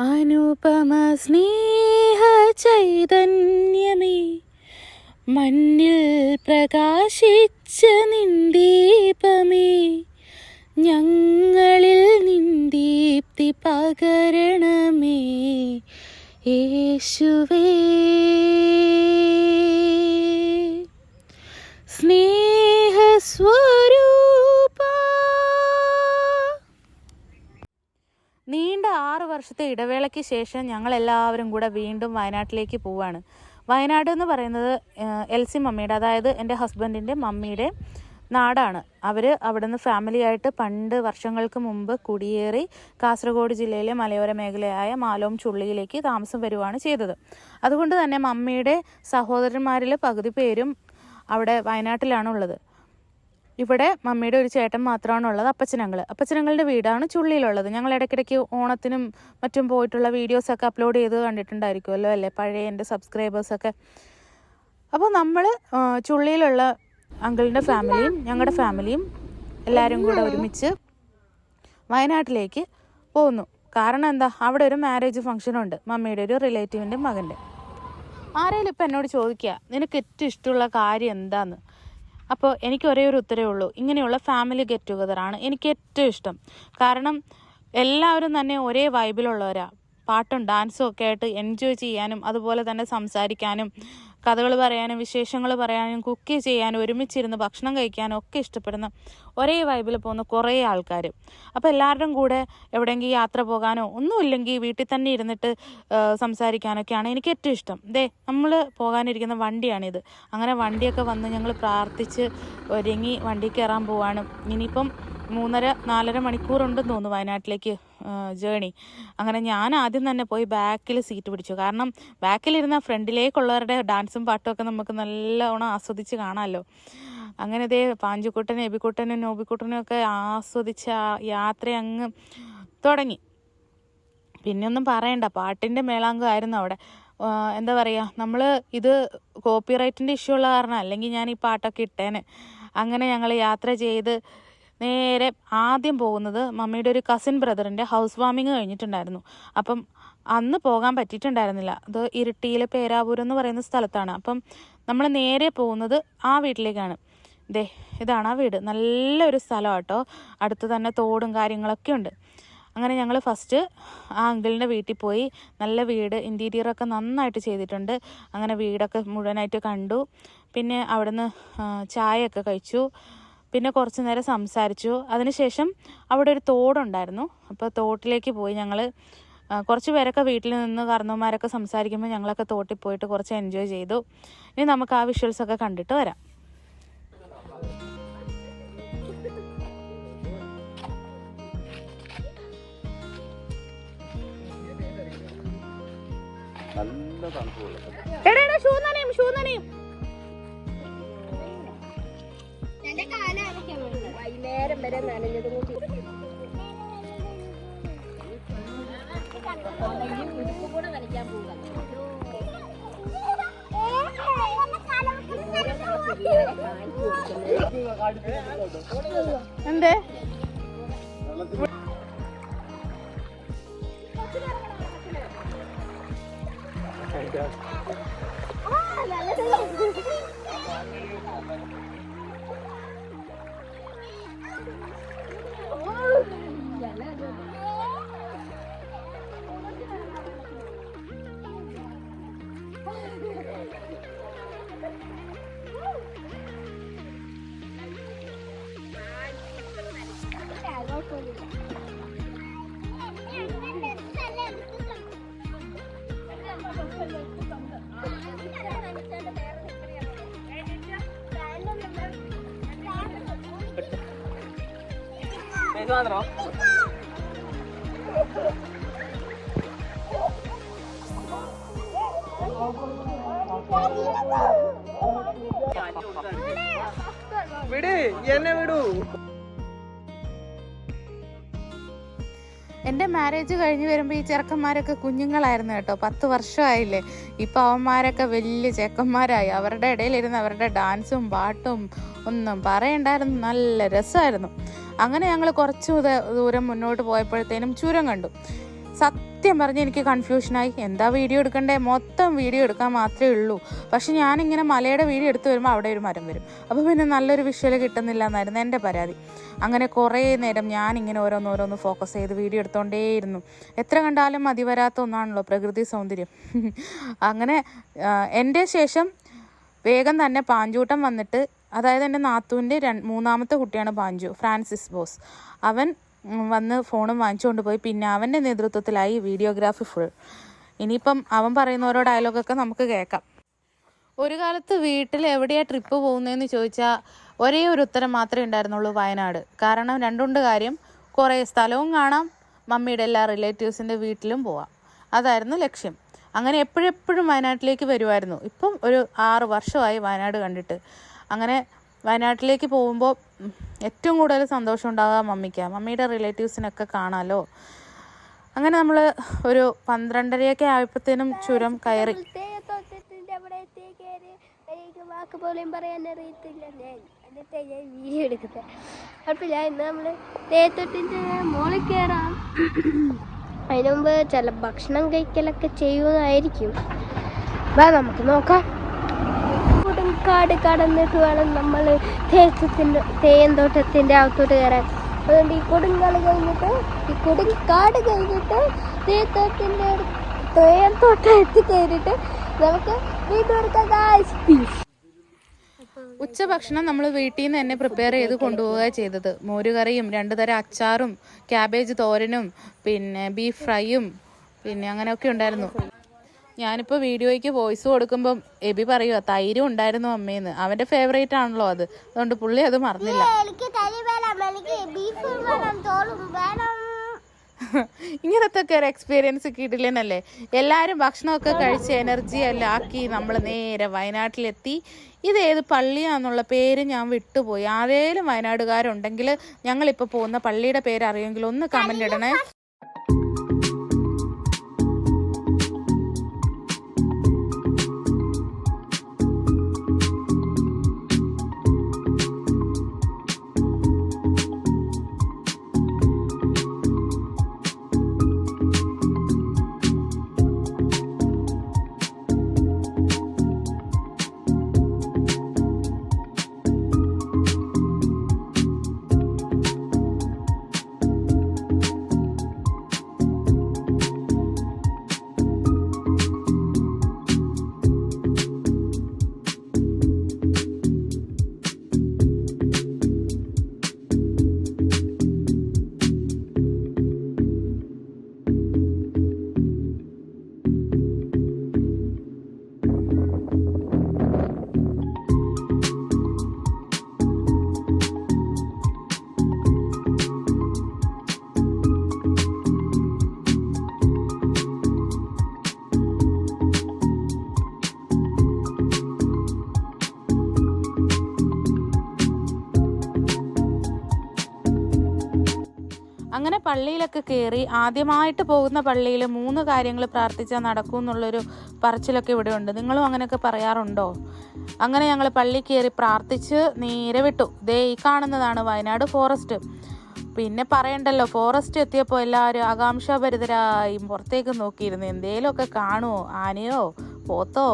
അനുപമ സ്നേഹ ചൈതന്യമേ, മണ്ണിൽ പ്രകാശിച്ച നിന്ദീപമേ, ഞങ്ങളിൽ നിന്ദീപ്തി പകരണമേ യേശുവേ. സ്നേഹസ്വരൂപ. നീണ്ട 6 വർഷത്തെ ഇടവേളയ്ക്ക് ശേഷം ഞങ്ങളെല്ലാവരും കൂടെ വീണ്ടും വയനാട്ടിലേക്ക് പോവുകയാണ്. വയനാട് എന്ന് പറയുന്നത് എൽസി മമ്മിയുടെ, അതായത് എൻ്റെ ഹസ്ബൻഡിൻ്റെ മമ്മിയുടെ നാടാണ്. അവർ അവിടെ നിന്ന് ഫാമിലിയായിട്ട് പണ്ട് വർഷങ്ങൾക്ക് മുമ്പ് കുടിയേറി കാസർഗോഡ് ജില്ലയിലെ മലയോര മേഖലയായ മാലോം ചുള്ളിയിലേക്ക് താമസം വരുവാണ് ചെയ്തത്. അതുകൊണ്ട് തന്നെ മമ്മിയുടെ സഹോദരന്മാരിൽ പകുതി പേരും അവിടെ വയനാട്ടിലാണുള്ളത്. ഇവിടെ മമ്മിയുടെ ഒരു ചേട്ടൻ മാത്രമാണ് ഉള്ളത്, അപ്പച്ചനങ്ങളുടെ വീടാണ് ചുള്ളിയിലുള്ളത്. ഞങ്ങൾ ഇടയ്ക്കിടയ്ക്ക് ഓണത്തിനും മറ്റും പോയിട്ടുള്ള വീഡിയോസൊക്കെ അപ്ലോഡ് ചെയ്ത് കണ്ടിട്ടുണ്ടായിരിക്കുമല്ലോ അല്ലേ, പഴയ എൻ്റെ സബ്സ്ക്രൈബേഴ്സൊക്കെ. അപ്പോൾ നമ്മൾ ചുള്ളിയിലുള്ള അങ്കിളിൻ്റെ ഫാമിലിയും ഞങ്ങളുടെ ഫാമിലിയും എല്ലാവരും കൂടെ ഒരുമിച്ച് വയനാട്ടിലേക്ക് പോകുന്നു. കാരണം എന്താ, അവിടെ ഒരു മാരേജ് ഫംഗ്ഷനുണ്ട്, മമ്മിയുടെ ഒരു റിലേറ്റീവിൻ്റെ മകൻ്റെ. ആരെങ്കിലും ഇപ്പം എന്നോട് ചോദിക്കുക നിനക്ക് ഏറ്റവും ഇഷ്ടമുള്ള കാര്യം എന്താന്ന്, അപ്പോൾ എനിക്ക് ഒരേ ഒരു ഉത്തരവേ ഉള്ളൂ, ഇങ്ങനെയുള്ള ഫാമിലി ഗെറ്റ് ടുഗദറാണ് എനിക്ക് ഏറ്റവും ഇഷ്ടം. കാരണം എല്ലാവരും തന്നെ ഒരേ വൈബിലുള്ളവരാ. പാട്ടും ഡാൻസും ഒക്കെ ആയിട്ട് എൻജോയ് ചെയ്യാനും അതുപോലെ തന്നെ സംസാരിക്കാനും കഥകൾ പറയാനും വിശേഷങ്ങൾ പറയാനും കുക്ക് ചെയ്യാനും ഒരുമിച്ചിരുന്ന് ഭക്ഷണം കഴിക്കാനും ഒക്കെ ഇഷ്ടപ്പെടുന്ന ഒരേ വൈബിൽ പോകുന്ന കുറേ ആൾക്കാർ. അപ്പോൾ എല്ലാവരുടെയും കൂടെ എവിടെയെങ്കിലും യാത്ര പോകാനോ ഒന്നുമില്ലെങ്കിൽ വീട്ടിൽ തന്നെ ഇരുന്നിട്ട് സംസാരിക്കാനൊക്കെയാണ് എനിക്ക് ഏറ്റവും ഇഷ്ടം. നമ്മൾ പോകാനിരിക്കുന്ന വണ്ടിയാണിത്. അങ്ങനെ വണ്ടിയൊക്കെ വന്ന് ഞങ്ങൾ പ്രാർത്ഥിച്ച് ഒരുങ്ങി വണ്ടി കയറാൻ പോവാണ്. ഇനിയിപ്പം 3-4 മണിക്കൂറുണ്ടെന്ന് തോന്നുന്നു വയനാട്ടിലേക്ക് ജേണി. അങ്ങനെ ഞാൻ ആദ്യം തന്നെ പോയി ബാക്കിൽ സീറ്റ് പിടിച്ചു. കാരണം ബാക്കിലിരുന്ന ഫ്രണ്ടിലേക്കുള്ളവരുടെ ഡാൻസും പാട്ടും ഒക്കെ നമുക്ക് നല്ലോണം ആസ്വദിച്ച് കാണാമല്ലോ. അങ്ങനെ പാഞ്ചുക്കുട്ടനും എബിക്കുട്ടനും നോബിക്കുട്ടനും ഒക്കെ ആസ്വദിച്ച യാത്ര അങ്ങ് തുടങ്ങി. പിന്നെ ഒന്നും പറയണ്ട, പാട്ടിൻ്റെ മേളാങ്കമായിരുന്നു അവിടെ. എന്താ പറയുക, നമ്മൾ ഇത് കോപ്പിറൈറ്റിൻ്റെ ഇഷ്യൂ ഉള്ള കാരണം അല്ലെങ്കിൽ ഞാൻ ഈ പാട്ടൊക്കെ ഇട്ടേനെ. അങ്ങനെ ഞങ്ങൾ യാത്ര ചെയ്ത് നേരെ ആദ്യം പോകുന്നത് മമ്മിയുടെ ഒരു കസിൻ ബ്രദറിൻ്റെ ഹൗസ് വാമിങ് കഴിഞ്ഞിട്ടുണ്ടായിരുന്നു. അപ്പം അന്ന് പോകാൻ പറ്റിയിട്ടുണ്ടായിരുന്നില്ല. അത് ഇരിട്ടിയിൽ പേരാവൂർ എന്ന് പറയുന്ന സ്ഥലത്താണ്. അപ്പം നമ്മൾ നേരെ പോകുന്നത് ആ വീട്ടിലേക്കാണ്. ഇതാണ് ആ വീട്. നല്ലൊരു സ്ഥലമാണ് കേട്ടോ, അടുത്ത് തന്നെ തോടും കാര്യങ്ങളൊക്കെ ഉണ്ട്. അങ്ങനെ ഞങ്ങൾ ഫസ്റ്റ് ആ അങ്കിളിൻ്റെ വീട്ടിൽ പോയി. നല്ല വീട്, ഇൻറ്റീരിയറൊക്കെ നന്നായിട്ട് ചെയ്തിട്ടുണ്ട്. അങ്ങനെ വീടൊക്കെ മുഴുവനായിട്ട് കണ്ടു. പിന്നെ അവിടുന്ന് ചായയൊക്കെ കഴിച്ചു. പിന്നെ കുറച്ച് നേരം സംസാരിച്ചു. അതിനുശേഷം അവിടെ ഒരു തോടുണ്ടായിരുന്നു. അപ്പോൾ തോട്ടിലേക്ക് പോയി ഞങ്ങൾ. കുറച്ച് പേരൊക്കെ വീട്ടിൽ നിന്ന് കാരണവന്മാരൊക്കെ സംസാരിക്കുമ്പോൾ ഞങ്ങളൊക്കെ തോട്ടിൽ പോയിട്ട് കുറച്ച് എൻജോയ് ചെയ്തു. ഇനി നമുക്ക് ആ വിഷ്വൽസൊക്കെ കണ്ടിട്ട് വരാം. വൈകുന്നേരം വരെ നനഞ്ഞത് കൂട്ടി കൂടെ നനയ്ക്കാൻ പോവുക. എന്തേ വിട് എന്നെ വിടൂ. എൻ്റെ മാരേജ് കഴിഞ്ഞ് വരുമ്പോൾ ഈ ചെറുക്കന്മാരൊക്കെ കുഞ്ഞുങ്ങളായിരുന്നു കേട്ടോ. 10 വർഷമായില്ലേ. ഇപ്പോൾ അവന്മാരൊക്കെ വലിയ ചെക്കന്മാരായി. അവരുടെ ഇടയിലിരുന്ന് അവരുടെ ഡാൻസും പാട്ടും ഒന്നും പറയണ്ടായിരുന്നു, നല്ല രസമായിരുന്നു. അങ്ങനെ ഞങ്ങൾ കുറച്ച് ദൂരം മുന്നോട്ട് പോയപ്പോഴത്തേനും ചുരം കണ്ടു. സത്യം പറഞ്ഞ് എനിക്ക് കൺഫ്യൂഷനായി. എന്താ വീഡിയോ എടുക്കണ്ടേ, മൊത്തം വീഡിയോ എടുക്കാൻ മാത്രമേ ഉള്ളൂ. പക്ഷെ ഞാനിങ്ങനെ മലയുടെ വീഡിയോ എടുത്ത് വരുമ്പോൾ അവിടെ ഒരു മരം വരും. അപ്പോൾ പിന്നെ നല്ലൊരു വിഷ്വൽ കിട്ടുന്നില്ല എന്നായിരുന്നു എൻ്റെ പരാതി. അങ്ങനെ കുറേ നേരം ഞാനിങ്ങനെ ഓരോന്നോരോന്ന് ഫോക്കസ് ചെയ്ത് വീഡിയോ എടുത്തുകൊണ്ടേയിരുന്നു. എത്ര കണ്ടാലും മതി വരാത്ത ഒന്നാണല്ലോ പ്രകൃതി സൗന്ദര്യം. അങ്ങനെ എൻ്റെ ശേഷം വേഗം തന്നെ പാഞ്ചൂട്ടം വന്നിട്ട്, അതായത് എൻ്റെ നാത്തൂൻ്റെ മൂന്നാമത്തെ കുട്ടിയാണ് പാഞ്ചു, ഫ്രാൻസിസ് ബോസ്. അവൻ വന്ന് ഫോണും വാങ്ങിച്ചുകൊണ്ട് പോയി. പിന്നെ അവൻ്റെ നേതൃത്വത്തിലായി വീഡിയോഗ്രാഫി ഫുൾ. ഇനിയിപ്പം അവൻ പറയുന്ന ഓരോ ഡയലോഗൊക്കെ നമുക്ക് കേൾക്കാം. ഒരു കാലത്ത് വീട്ടിൽ എവിടെയാണ് ട്രിപ്പ് പോകുന്നതെന്ന് ചോദിച്ചാൽ ഒരേ ഒരു ഉത്തരം മാത്രമേ ഉണ്ടായിരുന്നുള്ളൂ, വയനാട്. കാരണം രണ്ടുണ്ട് കാര്യം, കുറേ സ്ഥലവും കാണാം, മമ്മിയുടെ എല്ലാ റിലേറ്റീവ്സിൻ്റെ വീട്ടിലും പോവാം. അതായിരുന്നു ലക്ഷ്യം. അങ്ങനെ എപ്പോഴെപ്പോഴും വയനാട്ടിലേക്ക് വരുമായിരുന്നു. ഇപ്പം ഒരു 6 വർഷമായി വയനാട് കണ്ടിട്ട്. അങ്ങനെ വയനാട്ടിലേക്ക് പോകുമ്പോൾ ഏറ്റവും കൂടുതൽ സന്തോഷം ഉണ്ടാകുക മമ്മിക്കാണ്. മമ്മിയുടെ റിലേറ്റീവ്സിനൊക്കെ കാണാമല്ലോ. അങ്ങനെ നമ്മൾ ഒരു 12:30 ആയപ്പോഴത്തേനും ചുരം കയറി. വാക്ക് പോലും പറയാൻ അറിയത്തില്ല ഞാൻ, എന്നിട്ട് ഞാൻ വീഡിയോ എടുക്കുന്നത്. അപ്പോൾ ഞാൻ ഇന്ന് നമ്മൾ തേത്തൊട്ടിൻ്റെ മോളിൽ കയറാം. അതിന് മുമ്പ് ചില ഭക്ഷണം കഴിക്കലൊക്കെ ചെയ്യുന്നതായിരിക്കും. നമുക്ക് നോക്കാം. കൊടുങ്കാട് കടന്നിട്ട് വേണം നമ്മൾ തേയന്തോട്ടത്തിൻ്റെ അകത്തോട്ട് കയറാൻ. അതുകൊണ്ട് ഈ കൊടുങ്കാട് കഴിഞ്ഞിട്ട് തേയന്തോട്ടം എത്തിക്കഴിഞ്ഞിട്ട് നമുക്ക് വീണ്ടും എടുക്കാം. ഉച്ചഭക്ഷണം നമ്മൾ വീട്ടിൽ നിന്ന് തന്നെ പ്രിപ്പയർ ചെയ്ത് കൊണ്ടുപോവുക ചെയ്തത്. മോരുകറിയും 2 തരം അച്ചാറും ക്യാബേജ് തോരനും പിന്നെ ബീഫ് ഫ്രൈയും പിന്നെ അങ്ങനെയൊക്കെ ഉണ്ടായിരുന്നു. ഞാനിപ്പോൾ വീഡിയോയ്ക്ക് വോയിസ് കൊടുക്കുമ്പം എബി പറയുക തൈരും ഉണ്ടായിരുന്നു അമ്മേന്ന്. അവൻ്റെ ഫേവറേറ്റ് ആണല്ലോ അത്, അതുകൊണ്ട് പുള്ളി അത് മറന്നില്ല. ഇങ്ങനത്തെ ഒക്കെ ഒരു എക്സ്പീരിയൻസ് കിട്ടില്ലെന്നല്ലേ. എല്ലാവരും ഭക്ഷണമൊക്കെ കഴിച്ച് എനർജി എല്ലാം ആക്കി നമ്മൾ നേരെ വയനാട്ടിലെത്തി. ഇതേത് പള്ളിയാണെന്നുള്ള പേര് ഞാൻ വിട്ടുപോയി. ആരേലും വയനാടുകാരുണ്ടെങ്കിൽ ഞങ്ങളിപ്പോൾ പോകുന്ന പള്ളിയുടെ പേര് അറിയുമെങ്കിൽ ഒന്ന് കമൻ്റ് ഇടണേ. അങ്ങനെ പള്ളിയിലൊക്കെ കയറി. ആദ്യമായിട്ട് പോകുന്ന പള്ളിയിൽ 3 കാര്യങ്ങൾ പ്രാർത്ഥിച്ചാൽ നടക്കും എന്നുള്ളൊരു പറച്ചിലൊക്കെ ഇവിടെ ഉണ്ട്. നിങ്ങളും അങ്ങനെയൊക്കെ പറയാറുണ്ടോ? അങ്ങനെ ഞങ്ങൾ പള്ളി കയറി പ്രാർത്ഥിച്ച് നേരെ വിട്ടു. ദേ ഈ കാണുന്നതാണ് വയനാട് ഫോറസ്റ്റ്. പിന്നെ പറയണ്ടല്ലോ, ഫോറസ്റ്റ് എത്തിയപ്പോൾ എല്ലാവരും ആകാംക്ഷാഭരിതരായി പുറത്തേക്ക് നോക്കിയിരുന്നു. എന്തേലുമൊക്കെ കാണുമോ, ആനയോ പോത്തോ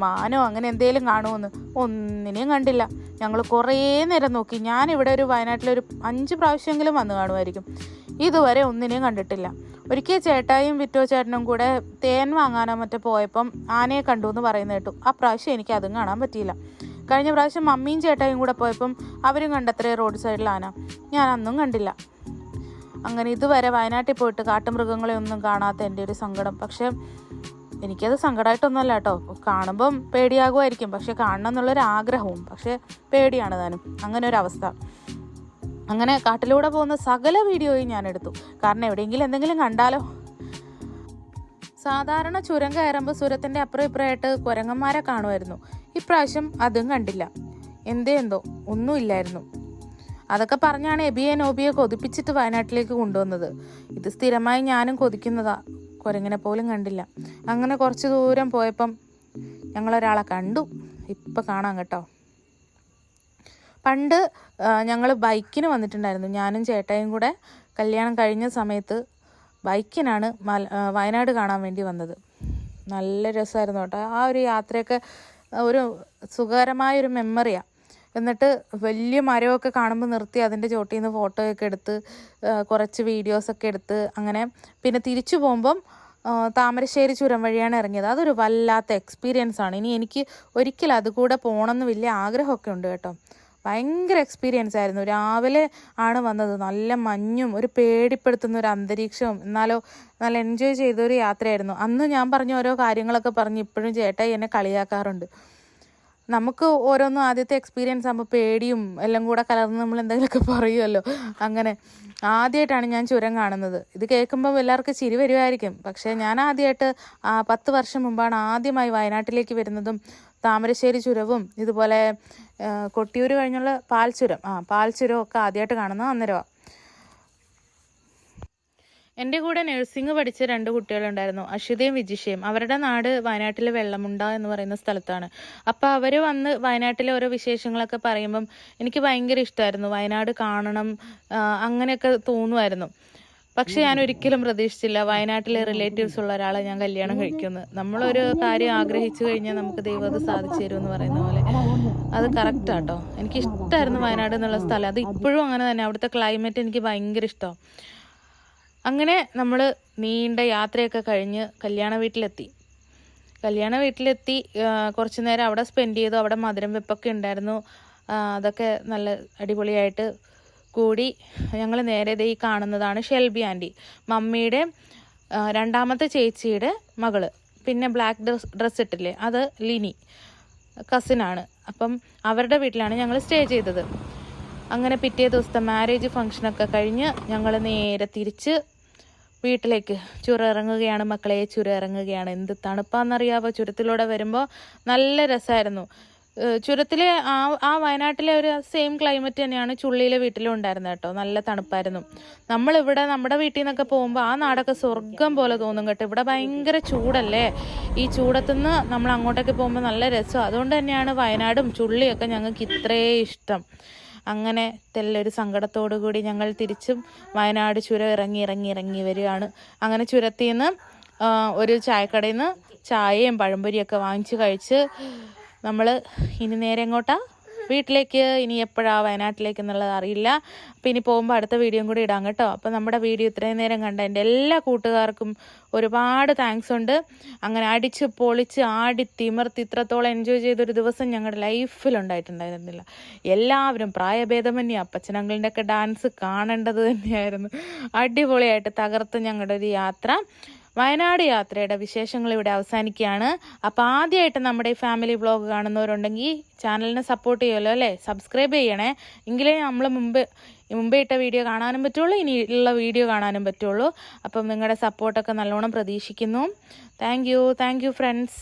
മാനോ അങ്ങനെ എന്തേലും കാണുമെന്ന്. ഒന്നിനെയും കണ്ടില്ല. ഞങ്ങൾ കുറേ നേരം നോക്കി. ഞാനിവിടെ ഒരു വയനാട്ടിലൊരു 5 പ്രാവശ്യമെങ്കിലും വന്ന് കാണുമായിരിക്കും. ഇതുവരെ ഒന്നിനെയും കണ്ടിട്ടില്ല. ഒരിക്കൽ ചേട്ടായും വിറ്റോ ചേട്ടനും കൂടെ തേൻ വാങ്ങാനോ മറ്റോ പോയപ്പം ആനയെ കണ്ടു എന്ന് പറയുന്നത് കേട്ടു. ആ പ്രാവശ്യം എനിക്ക് അതും കാണാൻ പറ്റിയില്ല. കഴിഞ്ഞ പ്രാവശ്യം മമ്മിയും ചേട്ടായും കൂടെ പോയപ്പം അവരും കണ്ടത്രേ റോഡ് സൈഡിൽ ആന. ഞാൻ അന്നും കണ്ടില്ല. അങ്ങനെ ഇതുവരെ വയനാട്ടിൽ പോയിട്ട് കാട്ടുമൃഗങ്ങളെ ഒന്നും കാണാത്ത എൻ്റെ ഒരു സങ്കടം. പക്ഷെ എനിക്കത് സങ്കടമായിട്ടൊന്നുമല്ല കേട്ടോ. കാണുമ്പം പേടിയാകുമായിരിക്കും, പക്ഷെ കാണണം എന്നുള്ളൊരാഗ്രഹവും. പക്ഷെ പേടിയാണ് താനും. അങ്ങനെ ഒരു അവസ്ഥ. അങ്ങനെ കാട്ടിലൂടെ പോകുന്ന സകല വീഡിയോയും ഞാൻ എടുത്തു. കാരണം എവിടെയെങ്കിലും എന്തെങ്കിലും കണ്ടാലോ. സാധാരണ ചുരം കയറുമ്പോൾ ചുരത്തിൻ്റെ അപ്പുറം ഇപ്പുറമായിട്ട് കുരങ്ങന്മാരെ കാണുമായിരുന്നു. ഇപ്രാവശ്യം അതും കണ്ടില്ല. എന്തോ ഒന്നുമില്ലായിരുന്നു. അതൊക്കെ പറഞ്ഞാണ് എബിയെ നോബിയെ കൊതിപ്പിച്ചിട്ട് വയനാട്ടിലേക്ക് കൊണ്ടുവന്നത്. ഇത് സ്ഥിരമായി ഞാനും കൊതിക്കുന്നതാ. കുരങ്ങനെ പോലും കണ്ടില്ല. അങ്ങനെ കുറച്ച് ദൂരം പോയപ്പം ഞങ്ങളൊരാളെ കണ്ടു. ഇപ്പം കാണാം കേട്ടോ. പണ്ട് ഞങ്ങൾ ബൈക്കിന് വന്നിട്ടുണ്ടായിരുന്നു. ഞാനും ചേട്ടായും കൂടെ കല്യാണം കഴിഞ്ഞ സമയത്ത് ബൈക്കിനാണ് വയനാട് കാണാൻ വേണ്ടി വന്നത്. നല്ല രസമായിരുന്നു കേട്ടോ. ആ ഒരു യാത്രയൊക്കെ ഒരു സുഖകരമായൊരു മെമ്മറിയാണ്. എന്നിട്ട് വലിയ മരമൊക്കെ കാണുമ്പോൾ നിർത്തി അതിൻ്റെ ചോട്ടിൽ നിന്ന് ഫോട്ടോയൊക്കെ എടുത്ത് കുറച്ച് വീഡിയോസൊക്കെ എടുത്ത് അങ്ങനെ പിന്നെ തിരിച്ചു പോകുമ്പം താമരശ്ശേരി ചുരം വഴിയാണ് ഇറങ്ങിയത്. അതൊരു വല്ലാത്ത എക്സ്പീരിയൻസ് ആണ്. ഇനി എനിക്ക് ഒരിക്കലും അതുകൂടെ പോകണമെന്ന് വലിയ ആഗ്രഹമൊക്കെ ഉണ്ട് കേട്ടോ. ഭയങ്കര എക്സ്പീരിയൻസ് ആയിരുന്നു. രാവിലെ ആണ് വന്നത്, നല്ല മഞ്ഞും ഒരു പേടിപ്പെടുത്തുന്ന ഒരു അന്തരീക്ഷവും, എന്നാലോ നല്ല എൻജോയ് ചെയ്തൊരു യാത്രയായിരുന്നു. അന്ന് ഞാൻ പറഞ്ഞ ഓരോ കാര്യങ്ങളൊക്കെ പറഞ്ഞ് ഇപ്പോഴും ചേട്ടായി എന്നെ കളിയാക്കാറുണ്ട്. നമുക്ക് ഓരോന്നും ആദ്യത്തെ എക്സ്പീരിയൻസ് ആകുമ്പോൾ പേടിയും എല്ലാം കൂടെ കലർന്ന് നമ്മൾ എന്തെങ്കിലുമൊക്കെ പറയുമല്ലോ. അങ്ങനെ ആദ്യമായിട്ടാണ് ഞാൻ ചുരം കാണുന്നത്. ഇത് കേൾക്കുമ്പോൾ എല്ലാവർക്കും ചിരി വരുമായിരിക്കും. പക്ഷേ ഞാൻ ആദ്യമായിട്ട് 10 വർഷം മുമ്പാണ് ആദ്യമായി വയനാട്ടിലേക്ക് വരുന്നതും താമരശ്ശേരി ചുരവും ഇതുപോലെ കൊട്ടിയൂർ കഴിഞ്ഞുള്ള പാൽച്ചുരം ഒക്കെ ആദ്യമായിട്ട് കാണുന്നത് അന്നേരമാണ്. എൻ്റെ കൂടെ നഴ്സിംഗ് പഠിച്ച 2 കുട്ടികളുണ്ടായിരുന്നു, അശ്വതയും വിജിഷയും. അവരുടെ നാട് വയനാട്ടിലെ വെള്ളമുണ്ട എന്ന് പറയുന്ന സ്ഥലത്താണ്. അപ്പോൾ അവർ വന്ന് വയനാട്ടിലെ ഓരോ വിശേഷങ്ങളൊക്കെ പറയുമ്പം എനിക്ക് ഭയങ്കര ഇഷ്ടമായിരുന്നു. വയനാട് കാണണം അങ്ങനെയൊക്കെ തോന്നുമായിരുന്നു. പക്ഷെ ഞാൻ ഒരിക്കലും പ്രതീക്ഷിച്ചില്ല വയനാട്ടിലെ റിലേറ്റീവ്സ് ഉള്ള ഒരാളെ ഞാൻ കല്യാണം കഴിക്കുമെന്ന്. നമ്മളൊരു കാര്യം ആഗ്രഹിച്ചു കഴിഞ്ഞാൽ നമുക്ക് ദൈവം അത് സാധിച്ചു തരുമെന്ന് പറയുന്ന പോലെ അത് കറക്റ്റാട്ടോ. എനിക്ക് ഇഷ്ടമായിരുന്നു വയനാട് എന്നുള്ള സ്ഥലം. അത് ഇപ്പോഴും അങ്ങനെ തന്നെ. അവിടുത്തെ ക്ലൈമറ്റ് എനിക്ക് ഭയങ്കര ഇഷ്ടമാണ്. അങ്ങനെ നമ്മൾ നീണ്ട യാത്രയൊക്കെ കഴിഞ്ഞ് കല്യാണ വീട്ടിലെത്തി. കുറച്ച് നേരം അവിടെ സ്പെൻഡ് ചെയ്തു. അവിടെ മധുരം വെപ്പൊക്കെ ഉണ്ടായിരുന്നു. അതൊക്കെ നല്ല അടിപൊളിയായിട്ട് കൂടി ഞങ്ങൾ നേരെ ഈ കാണുന്നതാണ് ഷെൽബി ആൻറ്റി, മമ്മിയുടെ 2ാമത്തെ ചേച്ചിയുടെ മകള്. പിന്നെ ബ്ലാക്ക് ഡ്രസ്സ് ഇട്ടില്ലേ, അത് ലിനി, കസിനാണ്. അപ്പം അവരുടെ വീട്ടിലാണ് ഞങ്ങൾ സ്റ്റേ ചെയ്തത്. അങ്ങനെ പിറ്റേ ദിവസത്തെ മാരേജ് ഫംഗ്ഷനൊക്കെ കഴിഞ്ഞ് ഞങ്ങൾ നേരെ തിരിച്ച് വീട്ടിലേക്ക് ചുരം ഇറങ്ങുകയാണ്. മക്കളെ, ചുരം ഇറങ്ങുകയാണ്. എന്ത് തണുപ്പാണെന്നറിയാവോ. ചുരത്തിലൂടെ വരുമ്പോൾ നല്ല രസമായിരുന്നു. ചുരത്തിലെ ആ വയനാട്ടിലെ ഒരു സെയിം ക്ലൈമറ്റ് തന്നെയാണ് ചുള്ളിയിലെ വീട്ടിലും ഉണ്ടായിരുന്നത് കേട്ടോ. നല്ല തണുപ്പായിരുന്നു. നമ്മളിവിടെ നമ്മുടെ വീട്ടിൽ നിന്നൊക്കെ പോകുമ്പോൾ ആ നാടൊക്കെ സ്വർഗം പോലെ തോന്നും കേട്ടോ. ഇവിടെ ഭയങ്കര ചൂടല്ലേ. ഈ ചൂടത്തുനിന്ന് നമ്മൾ അങ്ങോട്ടൊക്കെ പോകുമ്പോൾ നല്ല രസമാണ്. അതുകൊണ്ട് തന്നെയാണ് വയനാടും ചുള്ളിയൊക്കെ ഞങ്ങൾക്ക് ഇത്രയും ഇഷ്ടം. അങ്ങനെ തെല്ലൊരു സങ്കടത്തോടു കൂടി ഞങ്ങൾ തിരിച്ചും വയനാട് ചുരം ഇറങ്ങി വരികയാണ്. അങ്ങനെ ചുരത്തിൽ നിന്ന് ഒരു ചായക്കടയിൽ നിന്ന് ചായയും പഴംപൊരിയൊക്കെ വാങ്ങിച്ച് കഴിച്ച് നമ്മൾ ഇനി നേരെ എങ്ങോട്ടാ? വീട്ടിലേക്ക്. ഇനി എപ്പോഴാണ് വയനാട്ടിലേക്ക് എന്നുള്ളത് അറിയില്ല. അപ്പോൾ ഇനി പോകുമ്പോൾ അടുത്ത വീഡിയോയും കൂടി ഇടാം കേട്ടോ. അപ്പോൾ നമ്മുടെ വീഡിയോ ഇത്രയും നേരം കണ്ട എൻ്റെ എല്ലാ കൂട്ടുകാർക്കും ഒരുപാട് താങ്ക്സ് ഉണ്ട്. അങ്ങനെ അടിച്ച് പൊളിച്ച് ആടി തിമിർത്ത് ഇത്രത്തോളം എൻജോയ് ചെയ്തൊരു ദിവസം ഞങ്ങളുടെ ലൈഫിലുണ്ടായിട്ടുണ്ടായിരുന്നില്ല. എല്ലാവരും പ്രായഭേദമന്യേ അപ്പച്ചനങ്ങളുടെ ഒക്കെ ഡാൻസ് കാണേണ്ടത് തന്നെയായിരുന്നു. അടിപൊളിയായിട്ട് തകർത്ത് ഞങ്ങളുടെ ഒരു യാത്ര. വയനാട് യാത്രയുടെ വിശേഷങ്ങൾ ഇവിടെ അവസാനിക്കുകയാണ്. അപ്പോൾ ആദ്യമായിട്ട് നമ്മുടെ ഈ ഫാമിലി വ്ളോഗ് കാണുന്നവരുണ്ടെങ്കിൽ ചാനലിനെ സപ്പോർട്ട് ചെയ്യുമല്ലോ അല്ലേ, സബ്സ്ക്രൈബ് ചെയ്യണേ. എങ്കിലേ നമ്മൾ മുമ്പേ ഇട്ട വീഡിയോ കാണാനും പറ്റുള്ളൂ, ഇനി ഉള്ള വീഡിയോ കാണാനും പറ്റുള്ളൂ. അപ്പം നിങ്ങളുടെ സപ്പോർട്ടൊക്കെ നല്ലോണം പ്രതീക്ഷിക്കുന്നു. Thank you friends.